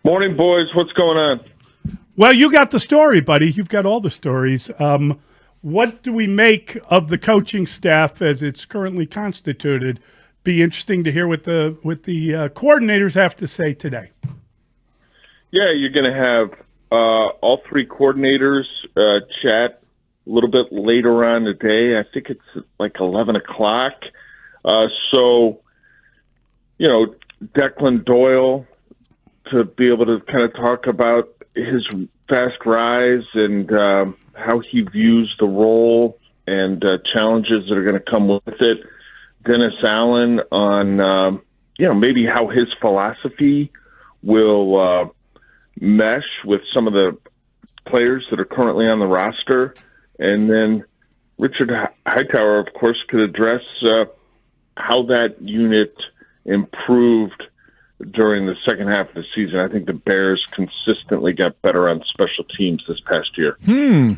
Morning, boys. What's going on? Well, you got the story, buddy. You've got all the stories. What do we make of the coaching staff as it's currently constituted? Be interesting to hear what the coordinators have to say today. Yeah, you're going to have all three coordinators chat a little bit later on today. I think it's like 11 o'clock. So, Declan Doyle to be able to kind of talk about his fast rise and how he views the role and challenges that are going to come with it. Dennis Allen on, maybe how his philosophy will mesh with some of the players that are currently on the roster. And then Richard Hightower, of course, could address how that unit improved during the second half of the season. I think the Bears consistently got better on special teams this past year.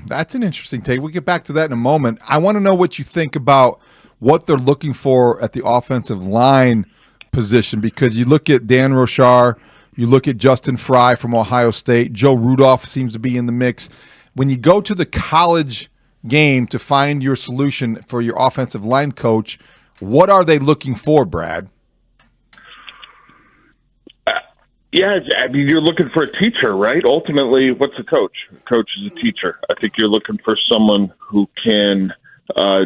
That's an interesting take. We'll get back to that in a moment. I want to know what you think about what they're looking for at the offensive line position, because you look at Dan Rochar, you look at Justin Fry from Ohio State, Joe Rudolph seems to be in the mix. When you go to the college game to find your solution for your offensive line coach, what are they looking for, Brad? Yeah, I mean, you're looking for a teacher, right? Ultimately, what's a coach? A coach is a teacher. I think you're looking for someone who can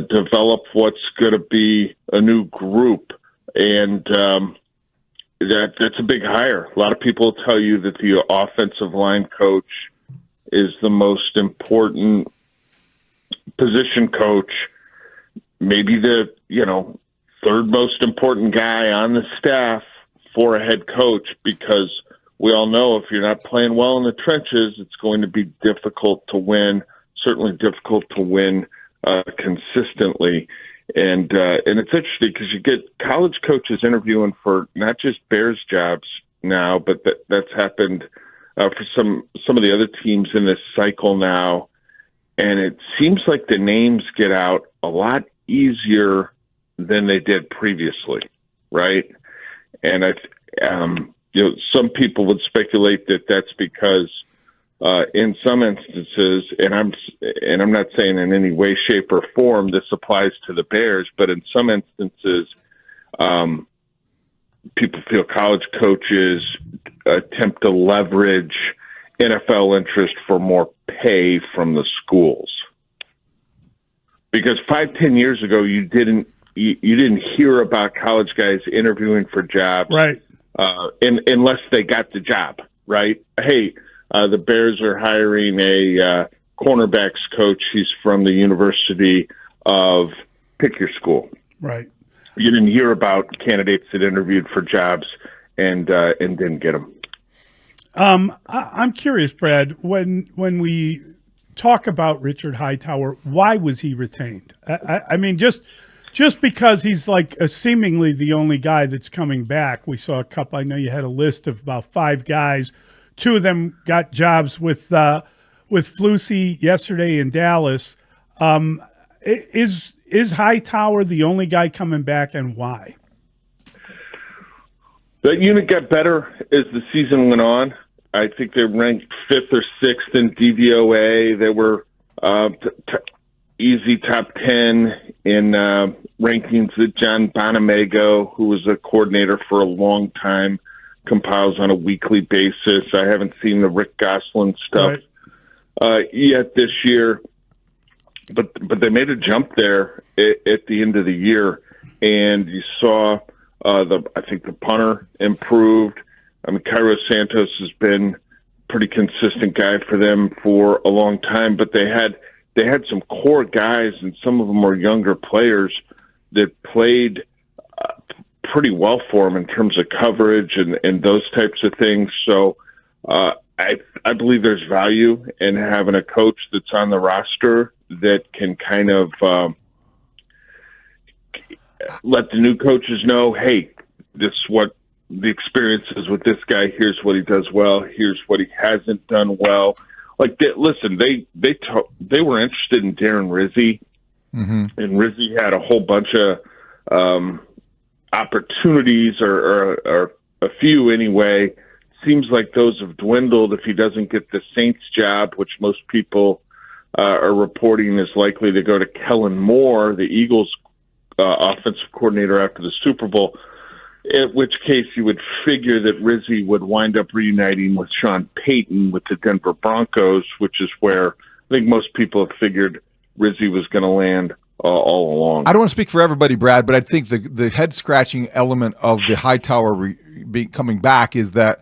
develop what's going to be a new group. And that's a big hire. A lot of people tell you that the offensive line coach is the most important position coach, maybe the, third most important guy on the staff for a head coach, because we all know if you're not playing well in the trenches, it's going to be difficult to win, certainly difficult to win consistently. And it's interesting because you get college coaches interviewing for not just Bears jobs now, but that's happened for some of the other teams in this cycle now. And it seems like the names get out a lot easier than they did previously, right? And some people would speculate that that's because in some instances, and I'm not saying in any way, shape, or form this applies to the Bears, but in some instances, people feel college coaches attempt to leverage NFL interest for more pay from the schools. Because 5-10 years ago, you didn't hear about college guys interviewing for jobs, Right. Unless they got the job, right? Hey, the Bears are hiring a cornerbacks coach. He's from the University of pick your school. Right. You didn't hear about candidates that interviewed for jobs and didn't get them. I'm curious, Brad, when we talk about Richard Hightower, why was he retained? I mean, just because he's like seemingly the only guy that's coming back. We saw a couple. I know you had a list of about 5 guys. 2 of them got jobs with Flusy yesterday in Dallas. Is Hightower the only guy coming back, and why? That unit got better as the season went on. I think they ranked 5th or 6th in DVOA. They were easy top 10 in rankings that John Bonamego, who was a coordinator for a long time, compiles on a weekly basis. I haven't seen the Rick Gosselin stuff yet this year, but they made a jump there at the end of the year, and you saw I think the punter improved. I mean, Cairo Santos has been a pretty consistent guy for them for a long time, but they had some core guys, and some of them were younger players that played pretty well for them in terms of coverage and those types of things. So I believe there's value in having a coach that's on the roster that can kind of let the new coaches know, hey, this is what the experience is with this guy. Here's what he does well. Here's what he hasn't done well. Like, listen, they were interested in Darren Rizzi, and Rizzi had a whole bunch of opportunities, or a few anyway, seems like those have dwindled. If he doesn't get the Saints job, which most people are reporting is likely to go to Kellen Moore, the Eagles offensive coordinator after the Super Bowl, in which case you would figure that Rizzi would wind up reuniting with Sean Payton with the Denver Broncos, which is where I think most people have figured Rizzi was going to land all along. I don't want to speak for everybody, Brad, but I think the head-scratching element of the Hightower coming back is that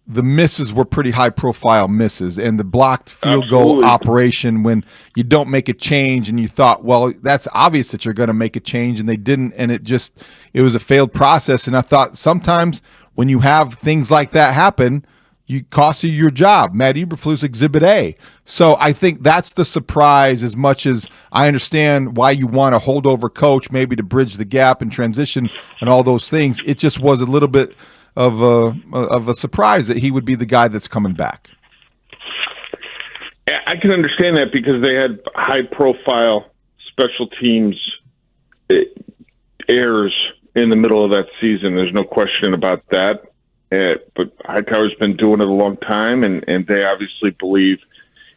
the misses were pretty high-profile misses, and the blocked field goal operation when you don't make a change and you thought, well, that's obvious that you're going to make a change, and they didn't, and it was a failed process. And I thought sometimes when you have things like that happen, you cost you your job. Matt Eberflus Exhibit A. So I think that's the surprise. As much as I understand why you want a holdover coach, maybe to bridge the gap and transition and all those things, it just was a little bit of a surprise that he would be the guy that's coming back. I can understand that because they had high-profile special teams errors in the middle of that season. There's no question about that. But Hightower's been doing it a long time, and they obviously believe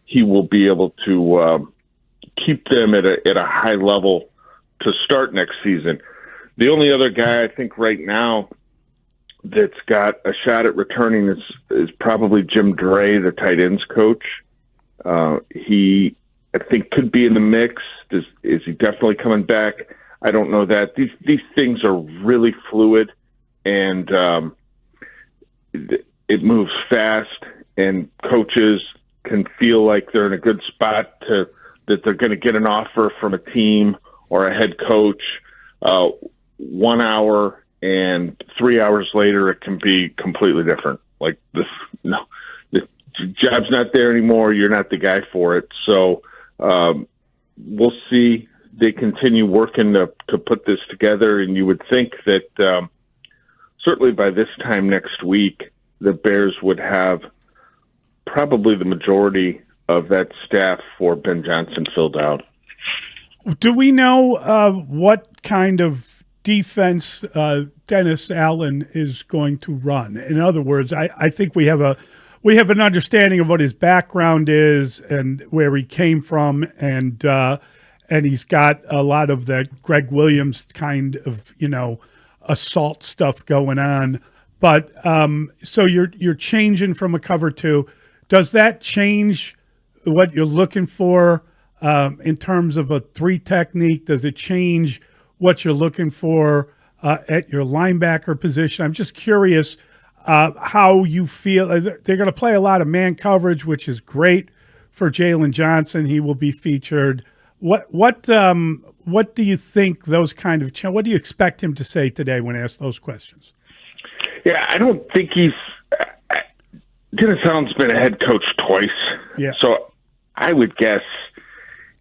he will be able to keep them at a high level to start next season. The only other guy I think right now that's got a shot at returning is probably Jim Dray, the tight ends coach. He, I think, could be in the mix. Is he definitely coming back? I don't know that. These things are really fluid, and it moves fast, and coaches can feel like they're in a good spot that they're going to get an offer from a team or a head coach 1 hour, and 3 hours later it can be completely different. Like the job's not there anymore. You're not the guy for it. So we'll see. They continue working to put this together, and you would think that certainly by this time next week, the Bears would have probably the majority of that staff for Ben Johnson filled out. Do we know what kind of defense Dennis Allen is going to run? In other words, I think we have an understanding of what his background is and where he came from, and he's got a lot of that Greg Williams kind of assault stuff going on. But so you're changing from a cover two. Does that change what you're looking for in terms of a three technique? Does it change what you're looking for at your linebacker position? I'm just curious how you feel. They're going to play a lot of man coverage, which is great for Jalen Johnson. He will be featured. What do you think those kind of what do you expect him to say today when asked those questions? Yeah, I don't think Dennis Allen's been a head coach twice. Yeah. So I would guess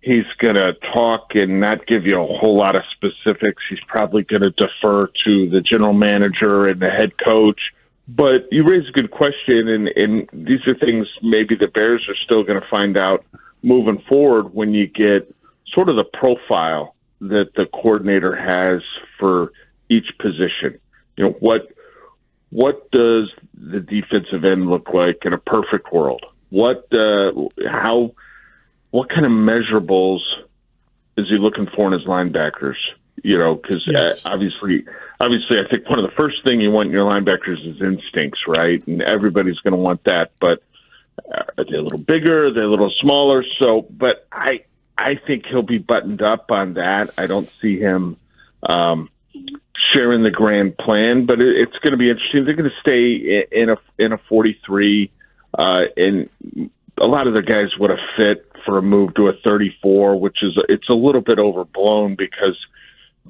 he's going to talk and not give you a whole lot of specifics. He's probably going to defer to the general manager and the head coach. But you raise a good question, and these are things maybe the Bears are still going to find out moving forward when you get sort of the profile that the coordinator has for each position. What does the defensive end look like in a perfect world? What kind of measurables is he looking for in his linebackers? Because yes. Obviously, I think one of the first thing you want in your linebackers is instincts, right? And everybody's going to want that. But are they a little bigger? Are they a little smaller? So, but I think he'll be buttoned up on that. I don't see him sharing the grand plan, but it's going to be interesting. They're going to stay in a 43, and a lot of the guys would have fit for a move to a 34, it's a little bit overblown because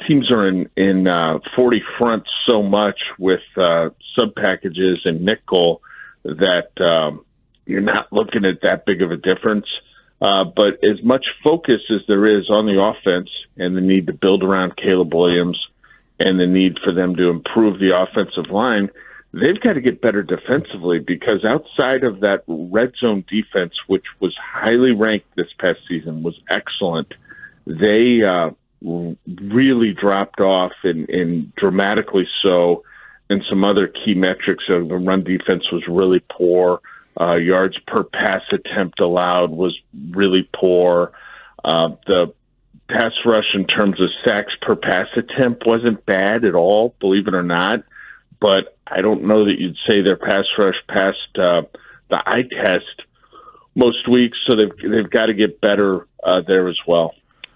teams are in 40 fronts so much with sub packages and nickel that you're not looking at that big of a difference. But as much focus as there is on the offense and the need to build around Caleb Williams and the need for them to improve the offensive line, they've got to get better defensively, because outside of that red zone defense, which was highly ranked this past season, was excellent, they really dropped off and dramatically so and some other key metrics. The run defense was really poor. Yards per pass attempt allowed was really poor. The pass rush in terms of sacks per pass attempt wasn't bad at all, believe it or not. But I don't know that you'd say their pass rush passed the eye test most weeks, so they've got to get better there as well.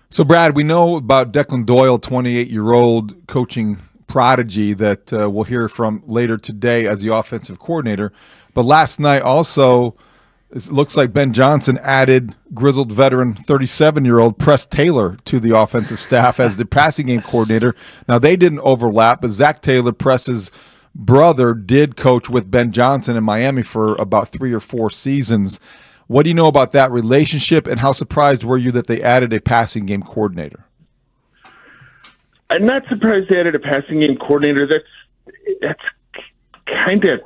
So, Brad, we know about Declan Doyle, 28-year-old coaching prodigy that we'll hear from later today as the offensive coordinator. But last night also, it looks like Ben Johnson added grizzled veteran 37-year-old Press Taylor to the offensive staff as the passing game coordinator. Now, they didn't overlap, but Zach Taylor, Press's brother, did coach with Ben Johnson in Miami for about 3 or 4 seasons. What do you know about that relationship, and how surprised were you that they added a passing game coordinator? I'm not surprised they added a passing game coordinator. That's kind of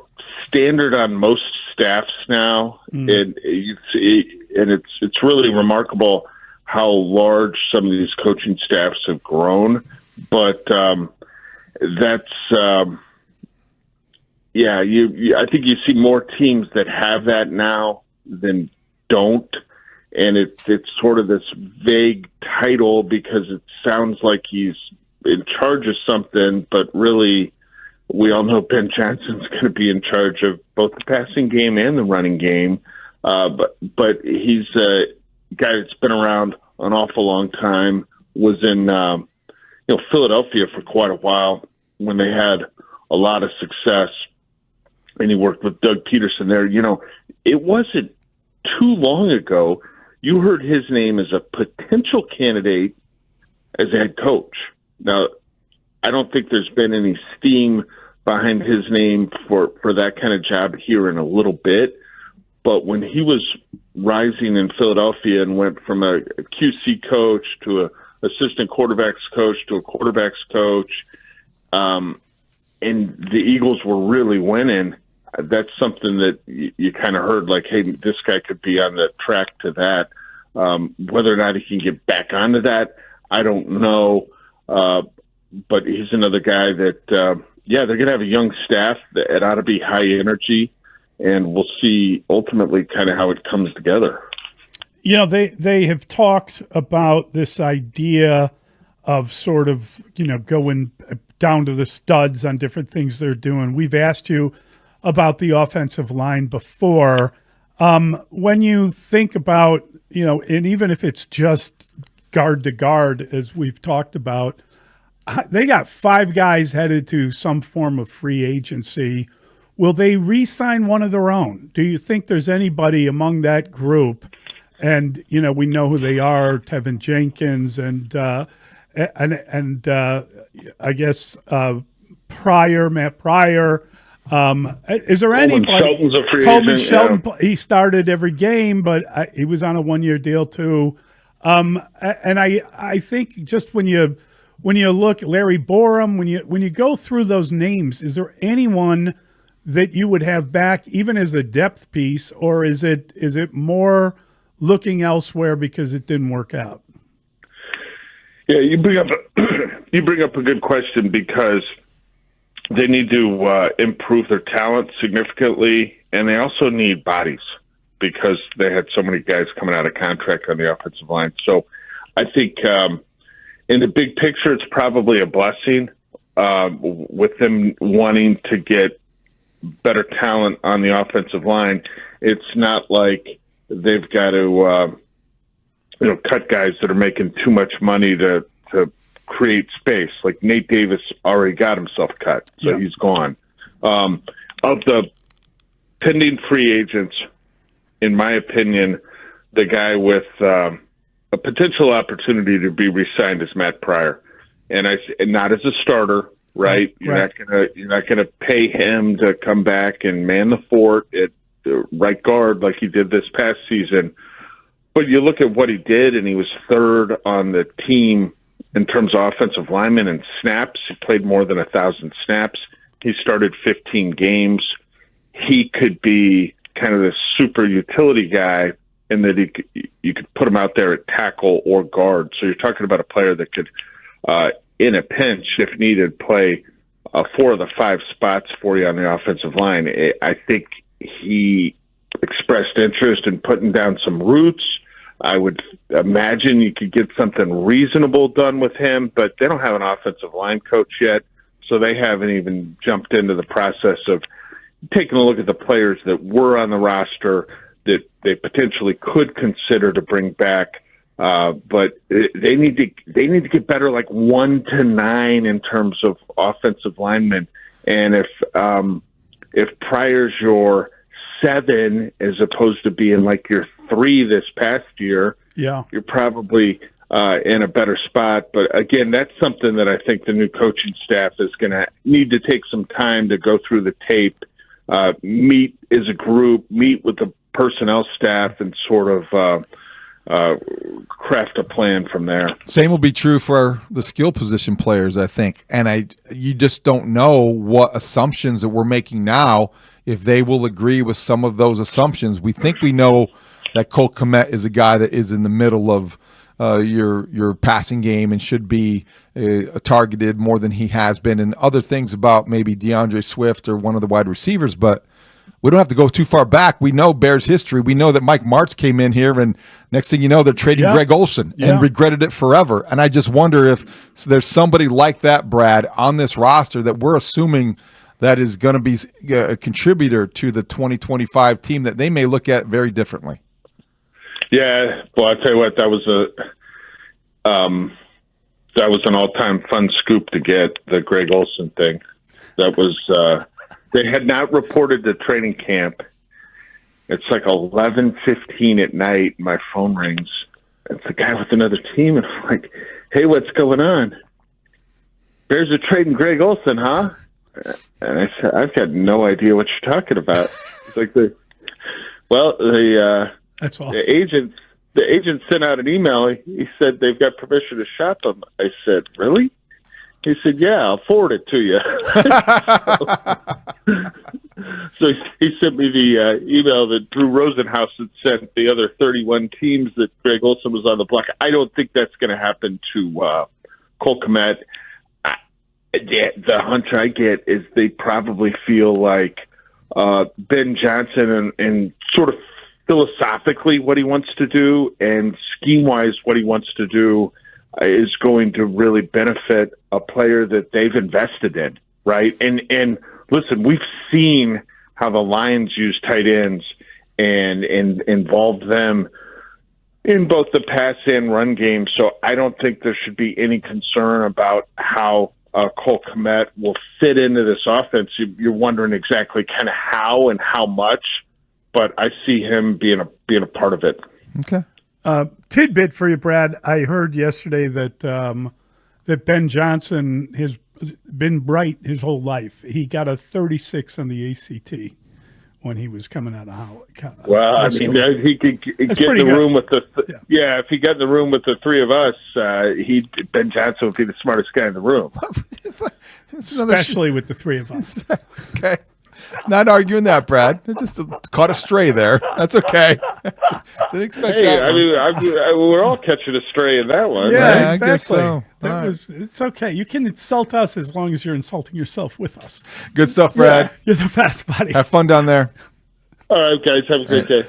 standard on most staffs now, and it's really remarkable how large some of these coaching staffs have grown. But that's I think you see more teams that have that now than don't, and it's sort of this vague title because it sounds like he's in charge of something, but really we all know Ben Johnson's going to be in charge of both the passing game and the running game. But he's a guy that's been around an awful long time, was in Philadelphia for quite a while when they had a lot of success, and he worked with Doug Peterson there. It wasn't too long ago you heard his name as a potential candidate as a head coach. Now, I don't think there's been any steam behind his name for that kind of job here in a little bit. But when he was rising in Philadelphia and went from a QC coach to a assistant quarterbacks coach to a quarterbacks coach, and the Eagles were really winning, that's something that you kind of heard, like, hey, this guy could be on the track to that. Whether or not he can get back onto that, I don't know. But he's another guy that, they're going to have a young staff that ought to be high energy, and we'll see ultimately kind of how it comes together. They have talked about this idea of sort of, going down to the studs on different things they're doing. We've asked you about the offensive line before. When you think about, and even if it's just guard to guard, as we've talked about, they got 5 guys headed to some form of free agency. Will they re-sign one of their own? Do you think there's anybody among that group? And, we know who they are, Tevin Jenkins and I guess Matt Pryor. Is there anybody? Shelton's a free Coleman agent, Shelton, he started every game, but he was on a 1-year deal too. And I think just when you look, Larry Borum, when you go through those names, is there anyone that you would have back even as a depth piece, or is it more looking elsewhere because it didn't work out? Yeah, you bring up a good question, because they need to improve their talent significantly, and they also need bodies because they had so many guys coming out of contract on the offensive line. So I think in the big picture, it's probably a blessing with them wanting to get better talent on the offensive line. It's not like they've got to cut guys that are making too much money to create space. Like Nate Davis already got himself cut, so he's gone. Of the pending free agents, in my opinion, the guy with a potential opportunity to be re-signed is Matt Pryor, and not as a starter, right? You're not gonna pay him to come back and man the fort at right guard like he did this past season. But you look at what he did, and he was 3rd on the team in terms of offensive linemen and snaps. He played more than 1,000 snaps. He started 15 games. He could be kind of this super utility guy, in that you could put him out there at tackle or guard. So you're talking about a player that could, in a pinch, if needed, play 4 of the 5 spots for you on the offensive line. I think he expressed interest in putting down some roots. I would imagine you could get something reasonable done with him, but they don't have an offensive line coach yet, so they haven't even jumped into the process of taking a look at the players that were on the roster that they potentially could consider to bring back. But they need to get better, like 1 to 9 in terms of offensive linemen. And if Pryor's your 7 as opposed to being like your 3 this past year, you're probably in a better spot. But again, that's something that I think the new coaching staff is going to need to take some time to go through the tape, meet as a group, meet with the personnel staff, and sort of craft a plan from there. Same will be true for the skill position players, I think. And you just don't know what assumptions that we're making now, if they will agree with some of those assumptions. We think we know that Cole Kmet is a guy that is in the middle of your passing game and should be targeted more than he has been, and other things about maybe DeAndre Swift or one of the wide receivers. But we don't have to go too far back. We know Bears history. We know that Mike Martz came in here, and next thing you know, they're trading Greg Olsen and regretted it forever. And I just wonder if there's somebody like that, Brad, on this roster that we're assuming that is going to be a contributor to the 2025 team that they may look at very differently. Yeah, well, I'll tell you what, that was an all-time fun scoop to get, the Greg Olsen thing. That was they had not reported to training camp. It's like 11:15 at night. My phone rings. It's a guy with another team, and I'm like, "Hey, what's going on? Bears are trading Greg Olsen, huh?" And I said, "I've got no idea what you're talking about." It's like that's awesome. The agent sent out an email. He said they've got permission to shop him. I said, "Really?" He said, "Yeah, I'll forward it to you." So he sent me the email that Drew Rosenhaus had sent the other 31 teams that Greg Olsen was on the block. I don't think that's going to happen to Cole Kmet. The hunch I get is they probably feel like Ben Johnson and sort of philosophically what he wants to do and scheme-wise what he wants to do is going to really benefit a player that they've invested in, right? And listen, we've seen how the Lions use tight ends and involved them in both the pass and run game. So I don't think there should be any concern about how Cole Kmet will fit into this offense. You're wondering exactly kind of how and how much, but I see him being a part of it. Okay. Tidbit for you, Brad. I heard yesterday that that Ben Johnson has been bright his whole life. He got a 36 on the ACT when he was coming out of Howard. Well, I mean, he could get in the room with if he got in the room with the three of us, Ben Johnson would be the smartest guy in the room. Especially with the three of us. Okay. Not arguing that, Brad. I just caught a stray there. That's okay. Didn't expect that. I mean, we're all catching a stray in that one. Yeah, right? exactly. I guess so. It's okay. You can insult us as long as you're insulting yourself with us. Good stuff, Brad. Yeah, you're the best, buddy. Have fun down there. All right, guys. Have a great day.